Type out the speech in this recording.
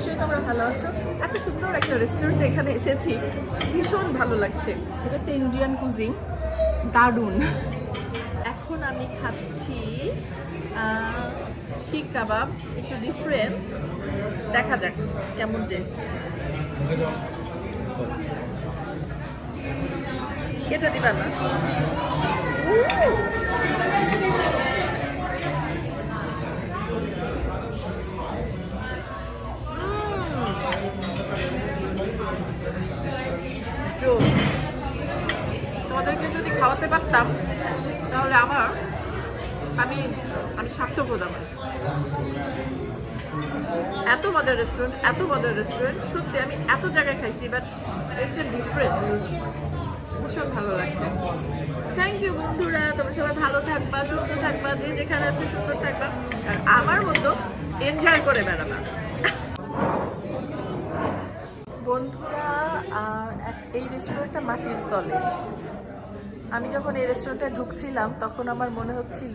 নিশ্চয়ই তোমরা ভালো আছো। এত সুন্দর একটা রেস্টুরেন্ট এখানে এসেছি, ভীষণ ভালো লাগছে। এটা একটা ইন্ডিয়ান কুজিন, দারুণ। এখন আমি খাচ্ছি শিক কাবাব, একটু ডিফারেন্ট, দেখা যাক কেমন টেস্ট। এটা দিবা না? তোমাদেরকে যদি খাওয়াতে পারতাম তাহলে আমি সার্থক হতাম। এত মজার রেস্টুরেন্ট, সত্যি আমি এত জায়গায় খাইছি, বাট এটা ডিফারেন্ট, ভীষণ ভালো লাগছে। থ্যাংক ইউ বন্ধুরা, তোমরা সবাই ভালো থাকবা, সুস্থ থাকবা, যে যেখানে আছে সুন্দর থাকবা, আর আমার মতো এনজয় করে বেড়াবা। বন্ধুরা, এই রেস্টুরেন্টটা মাটির তলে। আমি যখন এই রেস্টুরেন্টে ঢুকছিলাম তখন আমার মনে হচ্ছিল